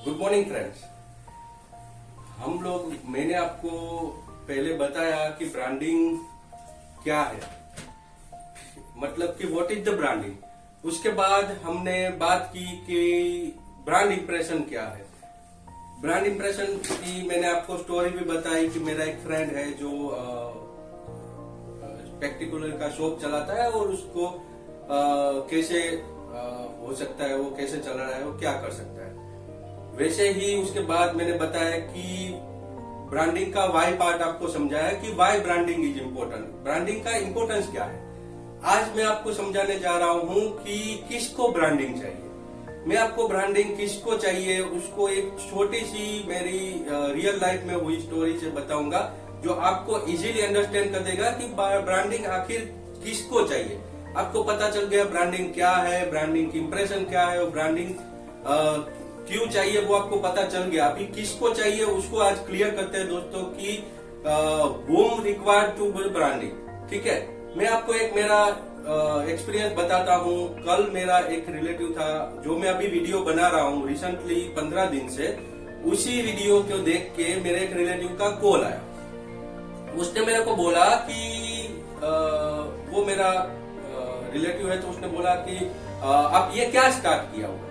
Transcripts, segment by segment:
Good morning friends. मैंने आपको पहले बताया कि ब्रांडिंग क्या है, मतलब कि व्हाट इज द ब्रांडिंग। उसके बाद हमने बात की कि ब्रांड इंप्रेशन क्या है। ब्रांड इंप्रेशन की मैंने आपको स्टोरी भी बताई कि मेरा एक फ्रेंड है जो स्पेक्टिकुलर का शॉप चलाता है और उसको कैसे हो सकता है, वो कैसे चला रहा है, वो क्या कर सकता है। वैसे ही उसके बाद मैंने बताया कि ब्रांडिंग का वाई पार्ट आपको समझाया कि why branding is important, branding का इम्पोर्टेंस क्या है। आज मैं आपको समझाने जा रहा हूं कि किसको ब्रांडिंग चाहिए। मैं आपको ब्रांडिंग किसको चाहिए उसको एक छोटी सी मेरी रियल लाइफ में हुई स्टोरी से बताऊंगा, जो आपको इजीली अंडरस्टैंड कर देगा कि ब्रांडिंग आखिर किसको चाहिए। आपको पता चल गया ब्रांडिंग क्या है, ब्रांडिंग की इंप्रेशन क्या है और ब्रांडिंग क्यों चाहिए वो आपको पता चल गया। अभी किसको चाहिए उसको आज क्लियर करते हैं दोस्तों कि whom required to build branding. ठीक है, मैं आपको एक मेरा एक्सपीरियंस बताता हूँ। कल मेरा एक रिलेटिव था जो मैं अभी वीडियो बना रहा हूँ रिसेंटली 15 दिन से। उसी वीडियो को देख के मेरे एक रिलेटिव का कॉल आया। उसने मेरे को बोला कि वो मेरा रिलेटिव है, तो उसने बोला कि आप ये क्या स्टार्ट किया हुआ,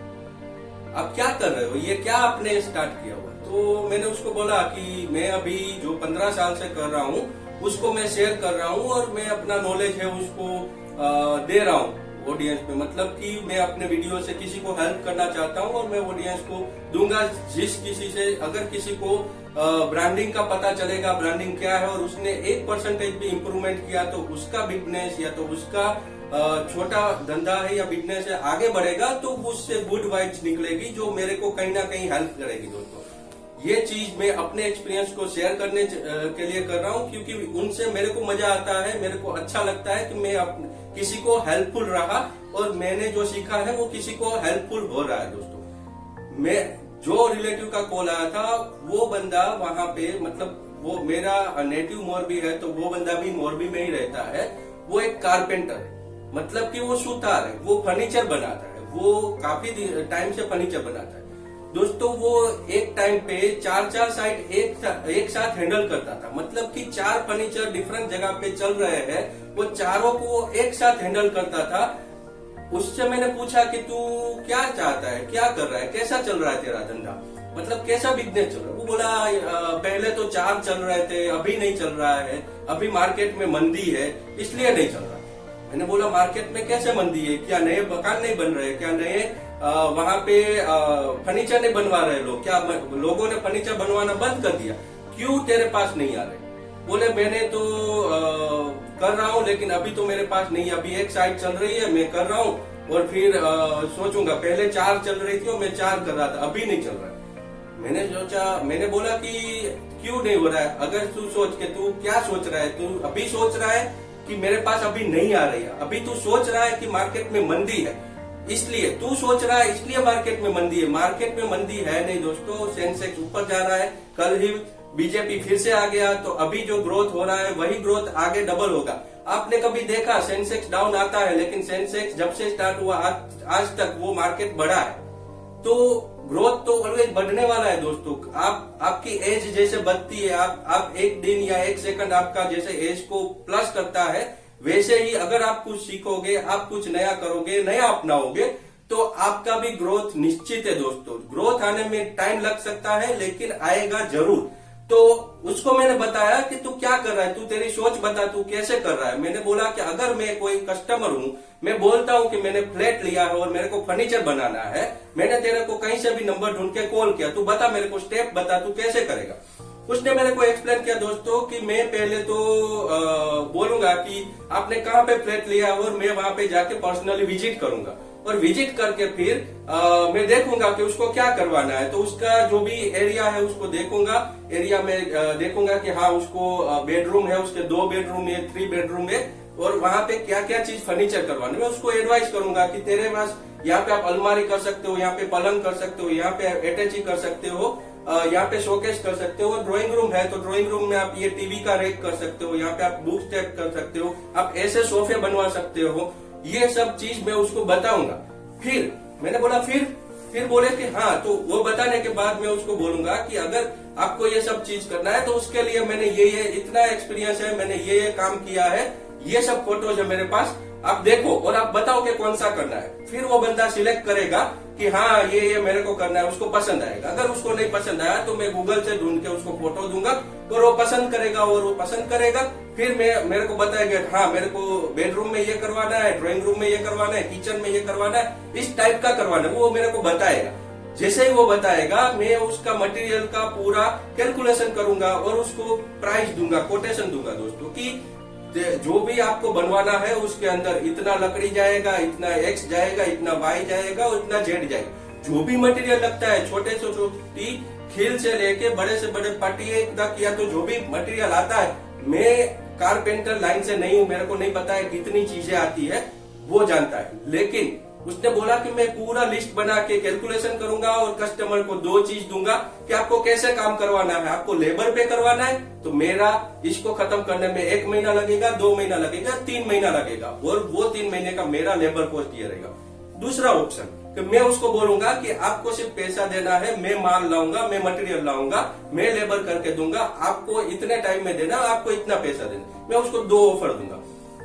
आप क्या कर रहे हो, ये क्या आपने स्टार्ट किया हुआ। तो मैंने उसको बोला कि मैं अभी जो 15 साल से कर रहा हूँ उसको मैं शेयर कर रहा हूँ और मैं अपना नॉलेज है उसको दे रहा हूँ ऑडियंस में। मतलब कि मैं अपने वीडियो से किसी को हेल्प करना चाहता हूँ और मैं ऑडियंस को दूंगा। जिस किसी से अगर किसी को ब्रांडिंग का पता चलेगा ब्रांडिंग क्या है और उसने 1% भी इम्प्रूवमेंट किया तो उसका बिजनेस या तो उसका छोटा धंधा है या बिजनेस है आगे बढ़ेगा, तो उससे गुड वाइब्स निकलेगी जो मेरे को कहीं ना कहीं हेल्प करेगी। दोस्तों ये चीज मैं अपने एक्सपीरियंस को शेयर करने के लिए कर रहा हूँ क्योंकि उनसे मेरे को मजा आता है, मेरे को अच्छा लगता है कि मैं किसी को हेल्पफुल रहा और मैंने जो सीखा है वो किसी को हेल्पफुल हो रहा है। दोस्तों मैं जो रिलेटिव का कॉल आया था वो बंदा वहां पे, मतलब वो मेरा नेटिव मोरबी है तो वो बंदा भी मोरबी में ही रहता है। वो एक कारपेंटर है, मतलब कि वो सुतार है, वो फर्नीचर बनाता है, वो काफी टाइम से फर्नीचर बनाता है। दोस्तों वो एक टाइम पे 4 साइट एक साथ हैंडल करता था, मतलब कि 4 फर्नीचर डिफरेंट जगह पे चल रहे हैं, वो चारों को वो एक साथ हैंडल करता था। उससे मैंने पूछा कि तू क्या चाहता है, क्या कर रहा है, कैसा चल रहा है तेरा धंधा, मतलब कैसा बिजनेस चल रहा है। वो बोला पहले तो 4 चल रहे थे, अभी नहीं चल रहा है, अभी मार्केट में मंदी है इसलिए नहीं चल रहा। मैंने बोला मार्केट में कैसे मंदी है, क्या नए मकान नहीं बन रहे, क्या नए वहां पे फर्नीचर नहीं बनवा रहे लोग, क्या लोगों ने फर्नीचर बनवाना बंद कर दिया, क्यों तेरे पास नहीं आ रहे। बोले मैंने तो कर रहा हूँ लेकिन अभी तो मेरे पास नहीं, अभी एक साइड चल रही है मैं कर रहा हूँ और फिर सोचूंगा। पहले 4 चल रही थी और मैं 4 कर रहा था, अभी नहीं चल रहा है। मैंने सोचा, मैंने बोला कि क्यों नहीं हो रहा है। अगर तू सोच के, तू क्या सोच रहा है, तू अभी सोच रहा है कि मेरे पास अभी नहीं आ रही है, अभी तू सोच रहा है कि मार्केट में मंदी है, इसलिए तू सोच रहा है इसलिए मार्केट में मंदी है। मार्केट में मंदी है नहीं दोस्तों, सेंसेक्स ऊपर जा रहा है। कल ही बीजेपी फिर से आ गया तो अभी जो ग्रोथ हो रहा है वही ग्रोथ आगे डबल होगा। आपने कभी देखा सेंसेक्स डाउन आता है, लेकिन सेंसेक्स जब से स्टार्ट हुआ आज तक वो मार्केट बढ़ा है। तो ग्रोथ तो ऑलवेज बढ़ने वाला है दोस्तों। आपकी एज जैसे बढ़ती है, आप एक दिन या एक सेकंड आपका जैसे एज को प्लस करता है, वैसे ही अगर आप कुछ सीखोगे, आप कुछ नया करोगे, नया अपनाओगे तो आपका भी ग्रोथ निश्चित है दोस्तों। ग्रोथ आने में टाइम लग सकता है लेकिन आएगा जरूर। तो उसको मैंने बताया कि तू क्या कर रहा है, तू तेरी सोच बता, तू कैसे कर रहा है। मैंने बोला कि अगर मैं कोई कस्टमर हूँ, मैं बोलता हूँ कि मैंने फ्लैट लिया है और मेरे को फर्नीचर बनाना है, मैंने तेरे को कहीं से भी नंबर ढूंढ के कॉल किया, तू बता मेरे को स्टेप बता, तू कैसे करेगा। उसने मेरे को एक्सप्लेन किया दोस्तों कि मैं पहले तो बोलूंगा कि आपने कहाँ पे फ्लैट लिया और मैं वहां पे जाके पर्सनली विजिट करूंगा और विजिट करके फिर मैं देखूंगा कि उसको क्या करवाना है। तो उसका जो भी एरिया है उसको देखूंगा, एरिया में देखूंगा कि हाँ उसको बेडरूम है, उसके 2 बेडरूम है, 3 बेडरूम है और वहां पे क्या क्या चीज फर्नीचर करवाना। मैं उसको एडवाइस करूंगा कि तेरे पास यहाँ पे आप अलमारी कर सकते हो, यहाँ पे पलंग कर सकते हो, यहाँ पे अटैची कर सकते हो, यहाँ पे शोकेस कर सकते हो। ड्राइंग रूम है तो ड्राइंग रूम में आप ये टीवी का रैक कर सकते हो, यहाँ पे आप बुक स्टैक कर सकते हो, आप ऐसे सोफे बनवा सकते हो। ये सब चीज मैं उसको बताऊंगा। फिर मैंने बोला फिर फिर बोले कि हाँ, तो वो बताने के बाद मैं उसको बोलूंगा कि अगर आपको ये सब चीज करना है तो उसके लिए मैंने ये इतना एक्सपीरियंस है, मैंने ये काम किया है, ये सब फोटोज है मेरे पास, आप देखो और आप बताओ कि कौन सा करना है। फिर वो बंदा सिलेक्ट करेगा कि हाँ ये मेरे को करना है, उसको पसंद आएगा। अगर उसको नहीं पसंद आया तो मैं गूगल से ढूंढ के उसको फोटो दूंगा और वो पसंद करेगा, और वो पसंद करेगा फिर मेरे को बताएगा हाँ मेरे को बेडरूम में ये करवाना है, ड्राइंग रूम में ये करवाना है, किचन में ये करवाना है, इस टाइप का करवाना है, वो मेरे को बताएगा। जैसे ही वो बताएगा मैं उसका मटेरियल का पूरा कैलकुलेशन करूंगा और उसको प्राइस दूंगा, कोटेशन दूंगा दोस्तों कि जो भी आपको बनवाना है उसके अंदर इतना लकड़ी जाएगा, इतना एक्स जाएगा, इतना वाई जाएगा और इतना जेड जाएगा। जो भी मटेरियल लगता है, छोटे से छोटी खील से लेके बड़े से बड़े पटिए तक, या तो जो भी मटेरियल आता है, मैं कारपेंटर लाइन से नहीं हूँ, मेरे को नहीं पता है कितनी चीजें आती है, वो जानता है। लेकिन उसने बोला कि मैं पूरा लिस्ट बना के कैलकुलेशन करूंगा और कस्टमर को 2 चीज दूंगा कि आपको कैसे काम करवाना है। आपको लेबर पे करवाना है तो मेरा इसको खत्म करने में 1 महीना लगेगा, 2 महीना लगेगा, 3 महीना लगेगा, और वो 3 महीने का मेरा लेबर कॉस्ट ये रहेगा। दूसरा ऑप्शन कि मैं उसको बोलूंगा कि आपको सिर्फ पैसा देना है, मैं माल लाऊंगा, मैं मटेरियल लाऊंगा, मैं लेबर करके दूंगा, आपको इतने टाइम में देना, आपको इतना पैसा देना। मैं उसको 2 ऑफर दूंगा।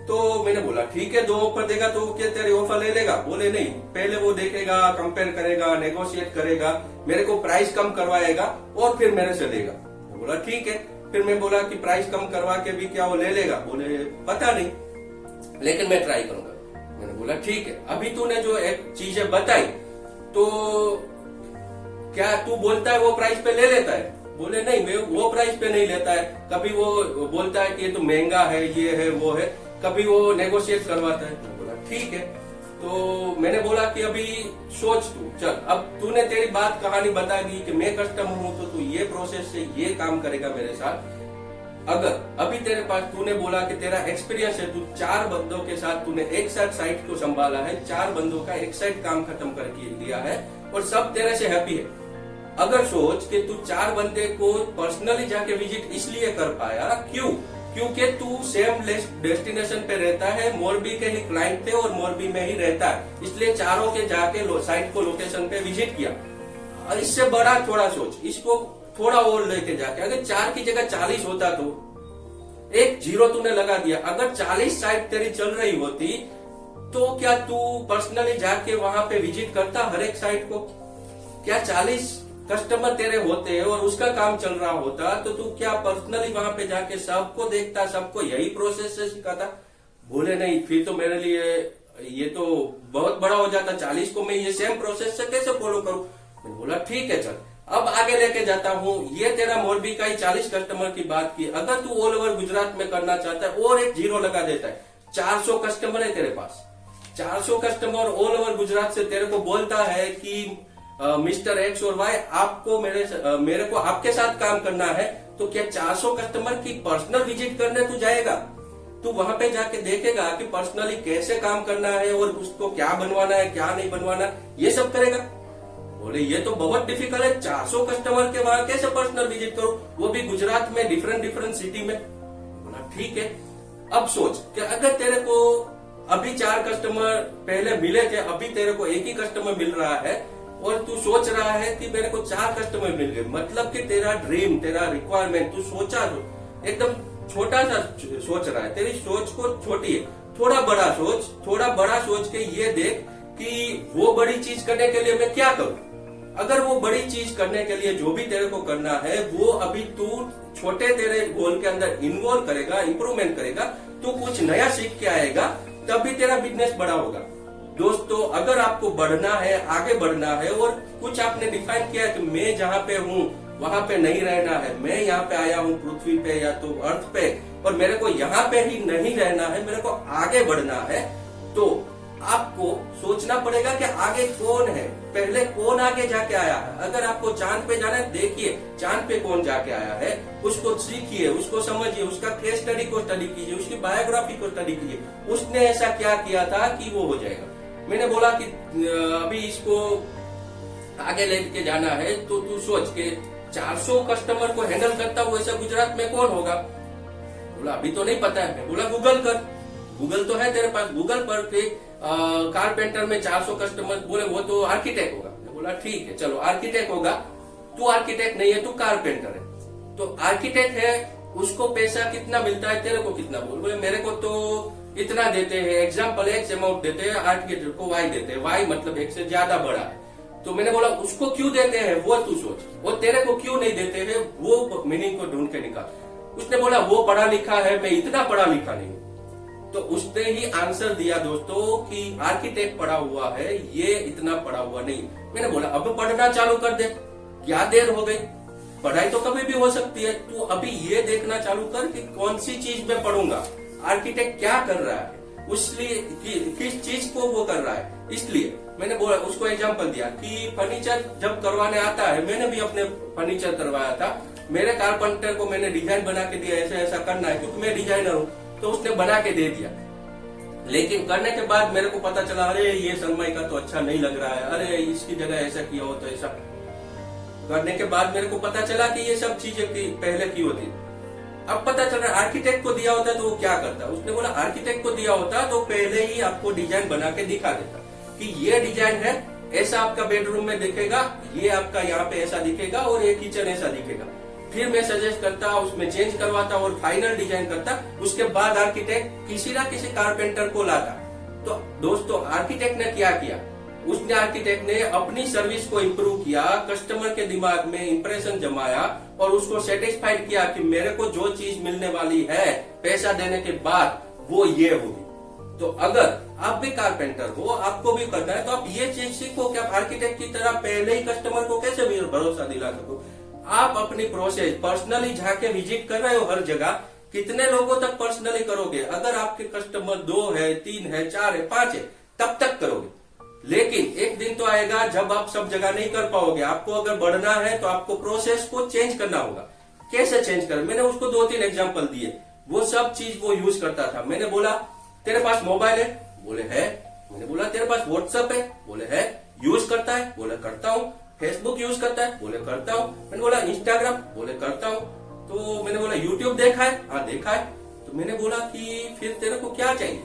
तो मैंने बोला ठीक है, 2 ऑफर देगा तो क्या तेरी ऑफर ले लेगा? बोले नहीं, पहले वो देखेगा, कंपेयर करेगा, नेगोशिएट करेगा, मेरे को प्राइस कम करवाएगा और फिर मेरे से लेगा। मैं बोला ठीक है। फिर मैं बोला कि प्राइस कम करवा के भी क्या वो ले लेगा? बोले पता नहीं, लेकिन मैं ट्राई करूंगा। मैंने बोला ठीक है, अभी तूने जो एक चीजें बताई तो क्या तू बोलता है वो प्राइस पे ले लेता है? बोले नहीं, वो प्राइस पे नहीं लेता है, कभी वो बोलता है कि ये तो महंगा है, ये है, वो है, कभी वो नेगोशिएट करवाता है। मैं बोला ठीक है। तो मैंने बोला कि अभी सोच तू, चल अब तूने तेरी बात कहानी बता दी कि मैं कस्टमर हूं तो तू ये प्रोसेस से ये काम करेगा मेरे साथ। अगर अभी तेरे पास, तूने बोला कि तेरा एक्सपीरियंस है, तू 4 बंदों के साथ तूने एक साथ साइट को संभाला है, 4 बंदों का एक साइड काम खत्म करके दिया है और सब तेरे से हैप्पी है। अगर सोच कि तू 4 बंदे को पर्सनली जाके विजिट इसलिए कर पाया, क्यों? क्योंकि तू सेम डेस्टिनेशन पे रहता है, मोरबी के ही क्लाइंट थे और मोरबी में ही रहता है, इसलिए चारों के जाके साइट को लोकेशन पे विजिट किया। और इससे बड़ा थोड़ा सोच, इसको थोड़ा और लेके जाके अगर 4 की जगह 40 होता तो एक 0 तूने लगा दिया। अगर 40 साइट तेरी चल रही होती तो क्या तू पर्सनली जाके वहां पे विजिट करता हर एक साइट को? क्या 40 कस्टमर तेरे होते और उसका काम चल रहा होता तो तू क्या पर्सनली वहां पे जाके सबको देखता, सबको यही प्रोसेस से सिखाता? बोले नहीं, फिर तो मेरे लिए ये तो बहुत बड़ा हो जाता, 40 को मैं ये सेम प्रोसेस से कैसे फॉलो करूं? मैंने बोला ठीक है, चल अब आगे लेके जाता हूँ। ये तेरा मोरबी का ही 40 कस्टमर की बात की, अगर तू ऑल ओवर गुजरात में करना चाहता है और एक 0 लगा देता है, 400 कस्टमर है तेरे पास, 400 कस्टमर ऑल ओवर गुजरात से तेरे को बोलता है कि मिस्टर एक्स और वाई आपको मेरे को आपके साथ काम करना है, तो क्या 400 कस्टमर की पर्सनल विजिट करने तू जाएगा? तू वहां पे जाके देखेगा कि पर्सनली कैसे काम करना है और उसको क्या बनवाना है, क्या नहीं बनवाना, ये सब करेगा? बोले ये तो बहुत डिफिकल्ट है, 400 कस्टमर के वहां कैसे पर्सनल विजिट करूं, वो भी गुजरात में, डिफरेंट सिटी में। बोला ठीक है। अब सोच कि अगर तेरे को अभी 4 कस्टमर पहले मिले थे, अभी तेरे को एक ही कस्टमर मिल रहा है और तू सोच रहा है कि मेरे को 4 कस्टमर मिल गए, मतलब कि तेरा ड्रीम, तेरा रिक्वायरमेंट तू सोचा एकदम छोटा सा सोच रहा है, तेरी सोच को छोटी है। थोड़ा बड़ा सोच के ये देख कि वो बड़ी चीज करने के लिए मैं क्या करूं। अगर वो बड़ी चीज करने के लिए जो भी तेरे को करना है वो अभी तू छोटे तेरे गोल के अंदर इन्वॉल्व करेगा, इंप्रूवमेंट करेगा, तू कुछ नया सीख के आएगा, तभी तेरा बिजनेस बड़ा होगा। दोस्तों, अगर आपको बढ़ना है, आगे बढ़ना है और कुछ आपने डिफाइन किया है कि मैं जहाँ पे हूँ वहां पे नहीं रहना है, मैं यहाँ पे आया हूँ पृथ्वी पे या तो अर्थ पे, और मेरे को यहाँ पे ही नहीं रहना है, मेरे को आगे बढ़ना है, तो आपको सोचना पड़ेगा कि आगे कौन है, पहले कौन आगे जाके आया है। अगर आपको चांद पे जाना है, देखिए चांद पे कौन जाके आया है, उसको सीखिए, उसको समझिए, उसका केस स्टडी को स्टडी कीजिए, उसकी बायोग्राफी को स्टडी कीजिए, उसने ऐसा क्या किया था कि वो हो जाएगा। मैंने बोला कि अभी इसको आगे लेके जाना है तो तू सोच के 400 कस्टमर को हैंडल करता हुआ ऐसा गुजरात में कौन होगा। बोला अभी तो नहीं पता है। बोला गूगल कर, गूगल तो है तेरे पास, गूगल पर कारपेंटर में 400 कस्टमर, बोले वो तो आर्किटेक्ट होगा। बोला ठीक है, चलो आर्किटेक्ट होगा, तू आर्किटेक्ट नहीं है, तू कारपेंटर है। तो आर्किटेक्ट है, उसको पैसा कितना मिलता है, तेरे को कितना? बोले मेरे को तो इतना देते हैं, एग्जाम्पल एक्स अमाउंट देते हैं, आर्किटेक्ट को वाई देते हैं, वाई मतलब एक से ज्यादा बड़ा है। तो मैंने बोला उसको क्यों देते हैं वो तू सोच, वो तेरे को क्यों नहीं देते हैं, वो मीनिंग को ढूंढ के निकाल। उसने बोला वो पढ़ा लिखा है, मैं इतना पढ़ा लिखा नहीं हूं। तो उसने ही आंसर दिया दोस्तों कि आर्किटेक्ट पढ़ा हुआ है, ये इतना पढ़ा हुआ नहीं। मैंने बोला अब पढ़ना चालू कर दे, क्या देर हो गई, पढ़ाई तो कभी भी हो सकती है, तू अभी ये देखना चालू कर कि कौन सी चीज में पढ़ूंगा, आर्किटेक्ट क्या कर रहा है, उसलिए किस चीज को वो कर रहा है। इसलिए मैंने बोला उसको एग्जांपल दिया कि फर्नीचर जब करवाने आता है, मैंने भी अपने फर्नीचर करवाया था, मेरे कारपेंटर को मैंने डिजाइन बना के दिया, ऐसा ऐसा करना है, क्योंकि मैं डिजाइनर हूँ, तो उसने बना के दे दिया। लेकिन करने के बाद मेरे को पता चला, अरे ये सनमाई का तो अच्छा नहीं लग रहा है, अरे इसकी जगह ऐसा किया हो तो ऐसा। करने के बाद मेरे को पता चला कि ये सब चीजें पहले की होती। अब पता चल रहा है आर्किटेक्ट को दिया होता तो वो क्या करता। उसने बोला आर्किटेक्ट को दिया होता तो पहले ही आपको डिजाइन बना के दिखा देता कि ये डिजाइन है, ऐसा आपका बेडरूम में दिखेगा, ये आपका यहाँ पे ऐसा दिखेगा और ये किचन ऐसा दिखेगा। फिर मैं सजेस्ट करता, उसमें चेंज करवाता और फाइनल डिजाइन करता। उसके बाद आर्किटेक्ट किसी ना किसी कारपेंटर को लाता। तो दोस्तों आर्किटेक्ट ने क्या किया, उसने आर्किटेक्ट ने अपनी सर्विस को इम्प्रूव किया, कस्टमर के दिमाग में इंप्रेशन जमाया और उसको सेटिस्फाइड किया कि मेरे को जो चीज मिलने वाली है पैसा देने के बाद वो ये होगी। तो अगर आप भी कारपेंटर हो, आपको भी करना है, तो आप ये चीज सीखो कि आप आर्किटेक्ट की तरह पहले ही कस्टमर को कैसे भी भरोसा दिला सको। आप अपनी प्रोसेस पर्सनली जाके विजिट कर रहे हो हर जगह, कितने लोगों तक पर्सनली करोगे? अगर आपके कस्टमर 2 है, 3 है, 4 है, 5 है, तब तक करोगे। लेकिन एक दिन तो आएगा जब आप सब जगह नहीं कर पाओगे। आपको अगर बढ़ना है तो आपको प्रोसेस को चेंज करना होगा। कैसे चेंज कर? मैंने उसको 2-3 एग्जांपल दिए, वो सब चीज वो यूज करता था। मैंने बोला तेरे पास मोबाइल है? बोले है। मैंने बोला तेरे पास व्हाट्सएप है? बोले है। यूज करता है? बोले करता हूँ। फेसबुक यूज करता है? बोले करता हूँ। मैंने बोला इंस्टाग्राम? बोले करता हूँ। तो मैंने बोला यूट्यूब देखा है? हाँ देखा है। तो मैंने बोला कि फिर तेरे को क्या चाहिए?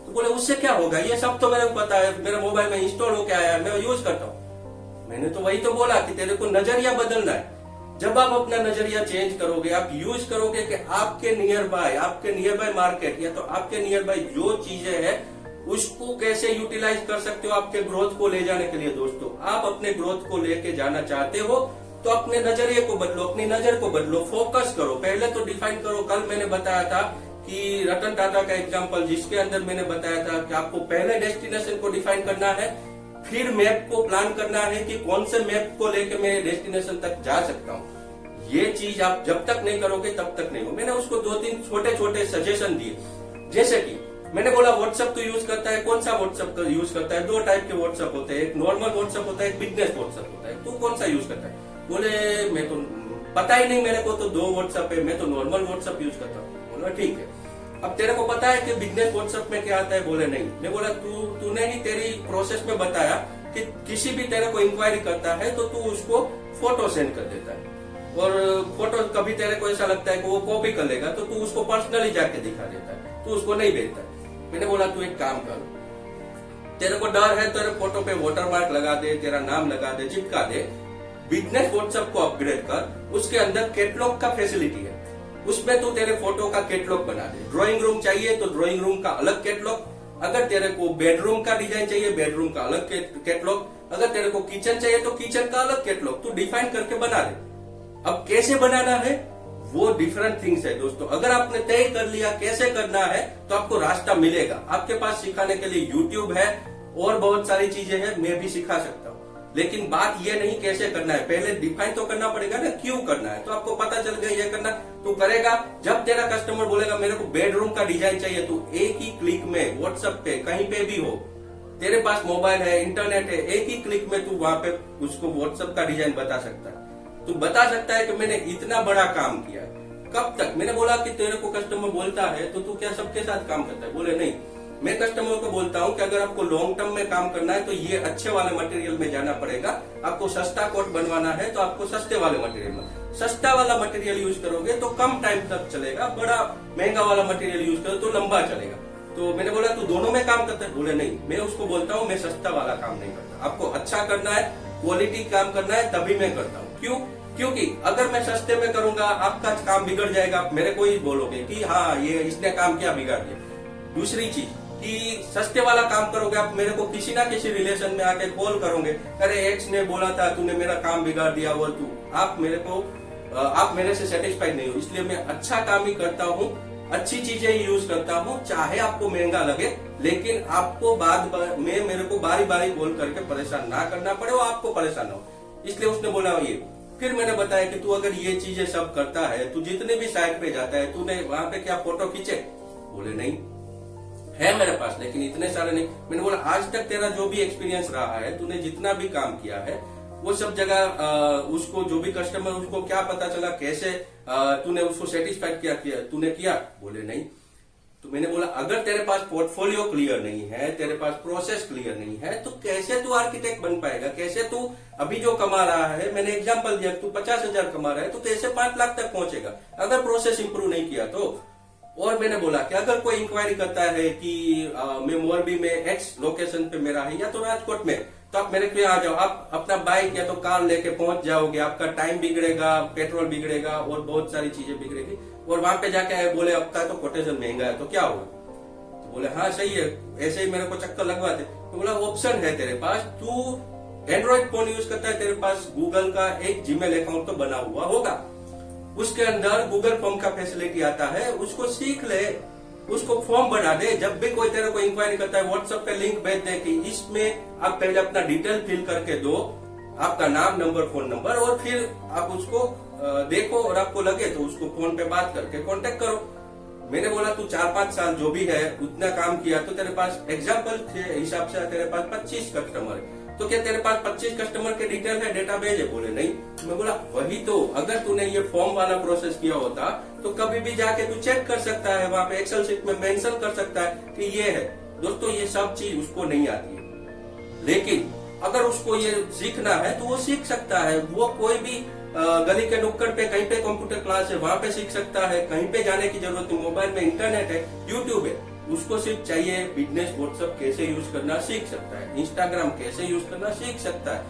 तो बोले उससे क्या होगा, ये सब तो मेरे को पता है, मेरे मोबाइल में इंस्टॉल होके आया है, मैं यूज करता हूँ। मैंने तो वही तो बोला कि तेरे को नजरिया बदलना है। जब आप अपना नजरिया चेंज करोगे, आप यूज करोगे कि आपके नियर बाय मार्केट या तो आपके नियर बाय जो चीजें हैं उसको कैसे यूटिलाइज कर सकते हो आपके ग्रोथ को ले जाने के लिए। दोस्तों आप अपने ग्रोथ को लेके जाना चाहते हो तो अपने नजरिए को बदलो, अपनी नजर को बदलो, फोकस करो। पहले तो डिफाइन करो। कल मैंने बताया था कि रतन टाटा का एग्जांपल, जिसके अंदर मैंने बताया था कि आपको पहले डेस्टिनेशन को डिफाइन करना है, फिर मैप को प्लान करना है कि कौन से मैप को लेके मैं डेस्टिनेशन तक जा सकता हूँ। ये चीज आप जब तक नहीं करोगे तब तक नहीं हो। मैंने उसको 2-3 छोटे छोटे सजेशन दिए, जैसे कि मैंने बोला व्हाट्सएप तो यूज करता है, कौन सा व्हाट्सएप यूज करता है? 2 टाइप के व्हाट्सएप होते हैं, एक नॉर्मल व्हाट्सएप होता है, एक बिजनेस व्हाट्सएप होता है। तू कौन सा यूज करता है? बोले मैं तो पता ही नहीं, मेरे को तो 2 व्हाट्सएप है, मैं तो नॉर्मल व्हाट्सएप यूज करता हूँ। बोला ठीक है, अब तेरे को पता है कि बिजनेस व्हाट्सएप में क्या आता है? बोले नहीं। मैं बोला तूने ही तेरी प्रोसेस में बताया कि किसी भी तेरे को इंक्वायरी करता है तो तू उसको फोटो सेंड कर देता है, और फोटो कभी तेरे को ऐसा लगता है कि वो कॉपी कर लेगा तो तू उसको पर्सनली जाके दिखा देता है, तू उसको नहीं भेजता। मैंने बोला तू एक काम कर, तेरे को डर है तेरे फोटो पे वाटरमार्क लगा दे, तेरा नाम लगा दे, चिपका दे। बिजनेस व्हाट्सएप को अपग्रेड कर, उसके अंदर कैटलॉग का फैसिलिटी है, उसमें तू तेरे फोटो का कैटलॉग बना दे। ड्राइंग रूम चाहिए तो ड्राइंग रूम का अलग कैटलॉग, अगर तेरे को बेडरूम का डिजाइन चाहिए बेडरूम का अलग कैटलॉग, अगर तेरे को किचन चाहिए तो किचन का अलग कैटलॉग, तू डिफाइन करके बना दे। अब कैसे बनाना है वो डिफरेंट थिंग्स है दोस्तों। अगर आपने तय कर लिया कैसे करना है तो आपको रास्ता मिलेगा। आपके पास सिखाने के लिए यूट्यूब है और बहुत सारी चीजें हैं, मैं भी सिखा सकता हूँ। लेकिन बात ये नहीं कैसे करना है, पहले डिफाइन तो करना पड़ेगा ना, क्यों करना है। तो आपको पता चल गया ये करना, तो करेगा। जब तेरा कस्टमर बोलेगा मेरे को बेडरूम का डिजाइन चाहिए, तो एक ही क्लिक में व्हाट्सएप पे कहीं पे भी हो, तेरे पास मोबाइल है, इंटरनेट है, एक ही क्लिक में तू वहां पे उसको व्हाट्सएप का डिजाइन बता सकता है। तू बता सकता है कि मैंने इतना बड़ा काम किया। कब तक? मैंने बोला कि तेरे को कस्टमर बोलता है तो तू क्या सबके साथ काम करता है? बोले नहीं, मैं कस्टमर को बोलता हूं कि अगर आपको लॉन्ग टर्म में काम करना है तो ये अच्छे वाले मटेरियल में जाना पड़ेगा। आपको सस्ता कोट बनवाना है तो आपको सस्ते वाले मटेरियल में, सस्ता वाला मटेरियल यूज करोगे तो कम टाइम तक चलेगा, बड़ा महंगा वाला मटेरियल यूज करो तो लंबा चलेगा। तो मैंने बोला तू दोनों में काम करता है? बोले नहीं, मैं उसको बोलता हूँ मैं सस्ता वाला काम नहीं करता, आपको अच्छा करना है, क्वालिटी काम करना है, तभी मैं करता हूँ। क्यों? क्योंकि अगर मैं सस्ते में करूंगा आपका काम बिगड़ जाएगा, आप मेरे को ही बोलोगे कि हाँ ये इसने काम क्या बिगाड़ दिया। दूसरी चीज कि सस्ते वाला काम करोगे आप मेरे को किसी ना किसी रिलेशन में आके कॉल करोगे, अरे एक्स ने बोला था तूने मेरा काम बिगाड़ दिया, वो तू आप मेरे से सेटिस्फाइड नहीं हो, इसलिए मैं अच्छा काम ही करता हूँ, अच्छी चीजें ही यूज करता हूँ, चाहे आपको महंगा लगे, लेकिन आपको मेरे को बारी बारी बोल करके परेशान ना करना पड़े और आपको परेशान हो। इसलिए उसने बोला ये। फिर मैंने बताया कि तू अगर ये चीजें सब करता है, तू जितने भी साइट पे जाता है, तूने वहां पे क्या फोटो खींचे? बोले नहीं, है मेरे पास लेकिन इतने सारे नहीं। मैंने बोला आज तक तेरा जो भी एक्सपीरियंस रहा है, तूने जितना भी काम किया है, वो सब जगह उसको जो भी कस्टमर उसको क्या पता चला, कैसे तूने उसको सेटिस्फाइड किया तूने किया? बोले नहीं। तो मैंने बोला अगर तेरे पास पोर्टफोलियो क्लियर नहीं है, तेरे पास प्रोसेस क्लियर नहीं है, तो कैसे तू आर्किटेक्ट बन पाएगा? कैसे तू अभी जो कमा रहा है, मैंने एग्जांपल दिया, तू 50,000 कमा रहा है, तो कैसे 5 लाख तक पहुंचेगा अगर प्रोसेस इंप्रूव नहीं किया तो? और मैंने बोला कि अगर कोई इंक्वायरी करता है कि मैं मोरबी में एक्स लोकेशन पे मेरा है या तो राजकोट में, तो आप मेरे को यहाँ आ जाओ, आप अपना बाइक या तो कार लेके पहुंच जाओगे, आपका टाइम बिगड़ेगा, पेट्रोल बिगड़ेगा और बहुत सारी चीजें बिगड़ेगी। और वहां पे जाके बोले आपका तो कोटेशन महंगा है, तो क्या होगा? तो बोले हाँ सही है, ऐसे ही मेरे को चक्कर लगवाते। तो बोला ऑप्शन है तेरे पास, तू एंड्रॉइड फोन यूज करता है, तेरे पास गूगल का एक जीमेल अकाउंट तो बना हुआ होगा, उसके अंदर गूगल फॉर्म का फैसिलिटी आता है, उसको सीख ले, उसको फॉर्म बना दे। जब भी कोई तेरे को इंक्वायरी करता है व्हाट्सएप पे लिंक भेज दे कि इसमें आप पहले अपना डिटेल फिल करके दो, आपका नाम, नंबर, फोन नंबर, और फिर आप उसको देखो और आपको लगे तो उसको फोन पे बात करके कांटेक्ट करो। मैंने बोला तू 4-5 साल जो भी है उतना काम किया, तो तेरे पास एग्जाम्पल के हिसाब से तेरे पास 25 कस्टमर है, तो क्या तेरे पास 25 कस्टमर के डिटेल है, डेटाबेस है? बोले नहीं। मैं बोला वही तो, अगर तूने ये फॉर्म वाला प्रोसेस किया होता तो कभी भी जाके तू चेक कर सकता है, वहां पे एक्सेल शीट में मेंशन कर सकता है कि ये है। दोस्तों ये सब चीज उसको नहीं आती है, लेकिन अगर उसको ये सीखना है तो वो सीख सकता है। वो कोई भी गली के नुक्कड़ पे कहीं पे कंप्यूटर क्लास है, वहां पे सीख सकता है, कहीं पे जाने की जरूरत नहीं, मोबाइल में इंटरनेट है, यूट्यूब है, उसको सिर्फ चाहिए बिजनेस व्हाट्सएप कैसे यूज करना सीख सकता है, इंस्टाग्राम कैसे यूज करना सीख सकता है,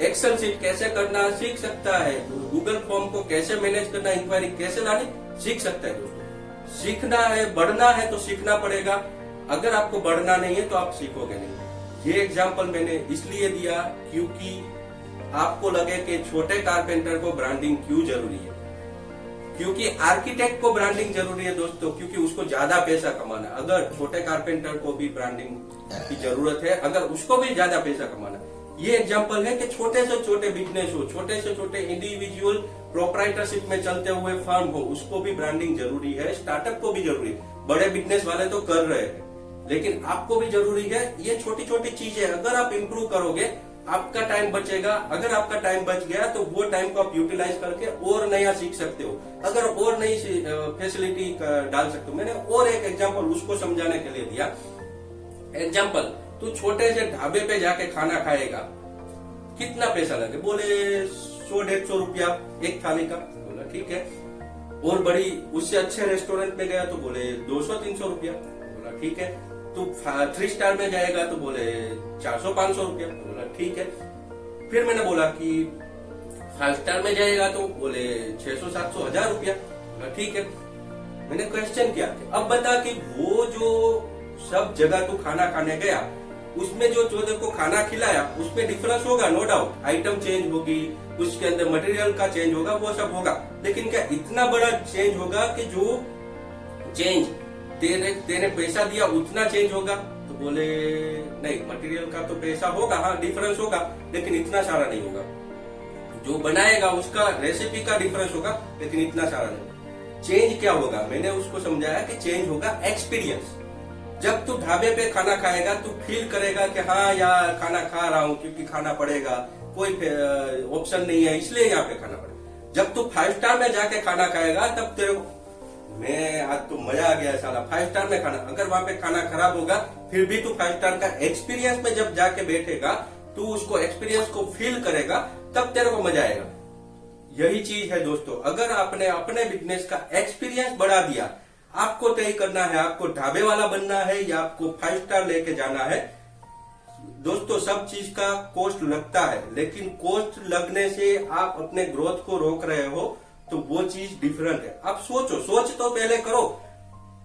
एक्सेल शीट कैसे करना सीख सकता है, गूगल फॉर्म को कैसे मैनेज करना, इंक्वायरी कैसे लानी सीख सकता है। दोस्तों सीखना है, बढ़ना है तो सीखना पड़ेगा, अगर आपको बढ़ना नहीं है तो आप सीखोगे नहीं। ये एग्जाम्पल मैंने इसलिए दिया क्योंकि आपको लगे कि छोटे कारपेंटर को ब्रांडिंग क्यों जरूरी है, क्योंकि आर्किटेक्ट को ब्रांडिंग जरूरी है दोस्तों, क्योंकि उसको ज्यादा पैसा कमाना। अगर छोटे कारपेंटर को भी ब्रांडिंग की जरूरत है, अगर उसको भी ज्यादा पैसा कमाना। ये एग्जांपल है कि छोटे से छोटे बिजनेस हो, छोटे से छोटे इंडिविजुअल प्रोप्राइटरशिप में चलते हुए फर्म हो, उसको भी ब्रांडिंग जरूरी है, स्टार्टअप को भी जरूरी है। बड़े बिजनेस वाले तो कर रहे हैं, लेकिन आपको भी जरूरी है। ये छोटी छोटी चीजें अगर आप इंप्रूव करोगे, आपका टाइम बचेगा। अगर आपका टाइम बच गया तो वो टाइम को आप यूटिलाइज करके और नया सीख सकते हो, अगर और नई फैसिलिटी डाल सकते हो। मैंने और एक एग्जांपल उसको समझाने के लिए दिया। एग्जांपल, तू छोटे से ढाबे पे जाके खाना खाएगा, कितना पैसा लगे? बोले 100-150 रुपया एक थाली का। बोला ठीक है। और बड़ी उससे अच्छे रेस्टोरेंट में गया तो बोले 200-300 रुपया। बोला ठीक है। तू 3 स्टार में जाएगा तो बोले 400-500 रुपया। बोला ठीक है। फिर मैंने बोला कि 5 स्टार में जाएगा तो बोले 600-700-1000 रुपया। बोला ठीक है। मैंने क्वेश्चन किया, अब बता कि वो जो सब जगह तू खाना खाने गया, उसमें जो तेरे को खाना खिलाया उसमें डिफरेंस होगा, नो डाउट। आइटम चेंज होगी, उसके अंदर मटेरियल का चेंज होगा, वो सब होगा। लेकिन क्या इतना बड़ा चेंज होगा कि जो चेंज तेरे पैसा दिया उतना चेंज होगा? तो बोले नहीं, मटेरियल का तो पैसा होगा, हाँ डिफरेंस होगा, लेकिन इतना सारा नहीं होगा। जो बनाएगा उसका रेसिपी का डिफरेंस होगा, लेकिन इतना सारा नहीं। चेंज क्या होगा? मैंने उसको समझाया कि चेंज होगा एक्सपीरियंस। जब तू ढाबे पे खाना खाएगा, तू फील करेगा कि हाँ यार खाना खा रहा हूँ, क्योंकि खाना पड़ेगा, कोई ऑप्शन नहीं है इसलिए यहाँ पे खाना पड़ेगा। जब तू 5 स्टार में जाके खाना खाएगा, तब तेरे को मैं आज तो मजा आ गया साला 5 स्टार में खाना। अगर वहां पे खाना खराब होगा, फिर भी तू 5 स्टार का एक्सपीरियंस में जब जाके बैठेगा, तू उसको एक्सपीरियंस को फील करेगा, तब तेरे को मजा आएगा। यही चीज है दोस्तों, अगर आपने अपने बिजनेस का एक्सपीरियंस बढ़ा दिया, आपको तय करना है, आपको ढाबे वाला बनना है या आपको 5 स्टार लेके जाना है। दोस्तों सब चीज का कॉस्ट लगता है, लेकिन कॉस्ट लगने से आप अपने ग्रोथ को रोक रहे हो तो वो चीज डिफरेंट है। आप सोचो, सोच तो पहले करो।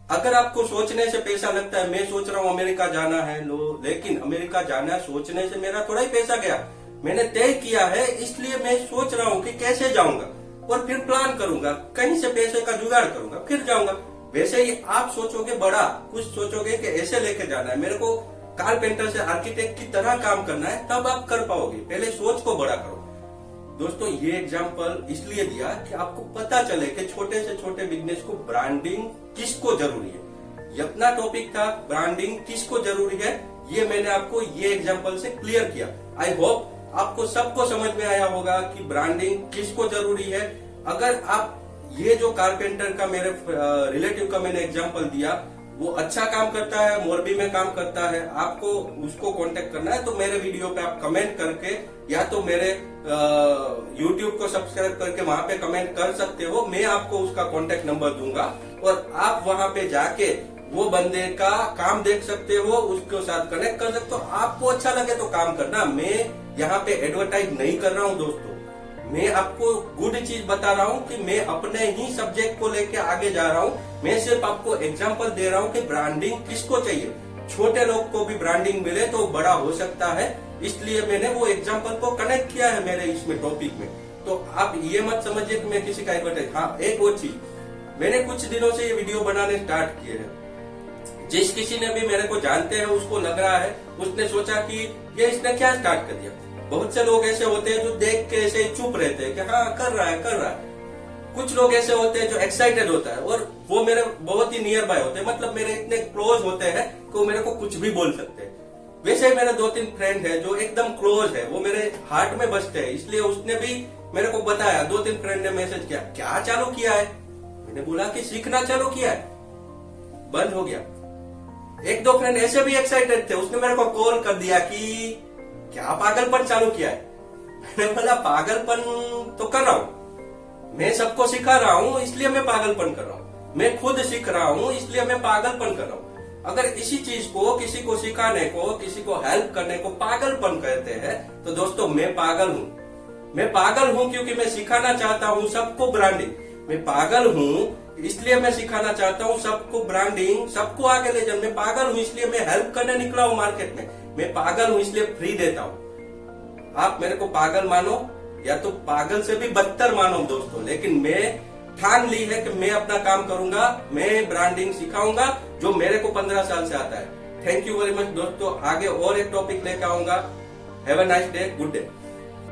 अगर आपको सोचने से पैसा लगता है, मैं सोच रहा हूँ अमेरिका जाना है, लेकिन अमेरिका जाना सोचने से मेरा थोड़ा ही पैसा गया। मैंने तय किया है, इसलिए मैं सोच रहा हूँ कि कैसे जाऊंगा और फिर प्लान करूंगा, कहीं से पैसे का जुगाड़ करूंगा, फिर जाऊंगा। वैसे ही आप सोचोगे बड़ा, कुछ सोचोगे कि ऐसे लेके जाना है, मेरे को कारपेंटर से आर्किटेक्ट की तरह काम करना है, तब आप कर पाओगे। पहले सोच को बड़ा करो। दोस्तों ये एग्जाम्पल इसलिए दिया कि आपको पता चले कि छोटे से छोटे बिजनेस को ब्रांडिंग किसको जरूरी है। ये अपना टॉपिक था, ब्रांडिंग किसको जरूरी है, ये मैंने आपको ये एग्जाम्पल से क्लियर किया। आई होप आपको सबको समझ में आया होगा कि ब्रांडिंग किसको जरूरी है। अगर आप ये जो कारपेंटर का मेरे रिलेटिव का मैंने एग्जाम्पल दिया, वो अच्छा काम करता है, मोरबी में काम करता है, आपको उसको कांटेक्ट करना है तो मेरे वीडियो पे आप कमेंट करके या तो मेरे यूट्यूब को सब्सक्राइब करके वहां पे कमेंट कर सकते हो। मैं आपको उसका कांटेक्ट नंबर दूंगा और आप वहां पे जाके वो बंदे का काम देख सकते हो, उसके साथ कनेक्ट कर सकते हो। आपको अच्छा लगे तो काम करना। मैं यहाँ पे एडवर्टाइज नहीं कर रहा हूँ दोस्तों, मैं आपको गुड चीज बता रहा हूँ कि मैं अपने ही सब्जेक्ट को लेके आगे जा रहा हूँ। मैं सिर्फ आपको एग्जांपल दे रहा हूँ कि ब्रांडिंग किसको चाहिए। छोटे लोग को भी ब्रांडिंग मिले तो बड़ा हो सकता है, इसलिए मैंने वो एग्जांपल को कनेक्ट किया है मेरे इसमें टॉपिक में। तो आप ये मत समझिए कि मैं किसी का एडवर्टाइज। हाँ, एक और चीज, मैंने कुछ दिनों से ये वीडियो बनाने स्टार्ट किए हैं। जिस किसी ने भी मेरे को जानते हैं उसको लग रहा है, उसने सोचा कि ये इसने क्या स्टार्ट कर दिया। बहुत से लोग ऐसे होते हैं जो देख के ऐसे चुप रहते हैं कि हाँ कर रहा है। कुछ लोग ऐसे होते हैं जो एक्साइटेड होता है और वो मेरे बहुत ही नियर बाय होते हैं, मतलब मेरे इतने क्लोज होते हैं कि वो मेरे को कुछ भी बोल सकते हैं। वैसे ही मेरे 2-3 फ्रेंड है जो एकदम क्लोज है, वो मेरे हार्ट में बसते हैं, इसलिए उसने भी मेरे को बताया। 2-3 फ्रेंड ने मैसेज किया, क्या चालू किया है? मैंने बोला कि सीखना चालू किया है, बंद हो गया। 1-2 फ्रेंड ऐसे भी एक्साइटेड थे, उसने मेरे को कॉल कर दिया कि क्या पागलपन चालू किया है। मैंने बोला पागलपन तो कर रहा हूं, मैं सबको सिखा रहा हूं इसलिए मैं पागलपन कर रहा हूं, मैं खुद सीख रहा हूं इसलिए मैं पागलपन कर रहा हूं। अगर इसी चीज को किसी को सिखाने को, किसी को हेल्प करने को पागलपन कहते हैं तो दोस्तों मैं पागल हूं। मैं पागल हूं क्योंकि मैं सिखाना चाहता हूं सबको ब्रांडिंग। मैं पागल हूं इसलिए मैं सिखाना चाहता हूं सबको ब्रांडिंग, सबको आगे ले जाना। मैं पागल हूं इसलिए मैं हेल्प करने निकला हूं मार्केट में। मैं पागल हूं इसलिए फ्री देता हूं। आप मेरे को पागल मानो या तो पागल से भी बदतर मानो दोस्तों, लेकिन मैं ठान ली है कि मैं अपना काम करूंगा, मैं ब्रांडिंग सिखाऊंगा जो मेरे को 15 साल से आता है। थैंक यू वेरी मच दोस्तों। आगे और एक टॉपिक लेकर आऊंगा। Have a nice day, good day.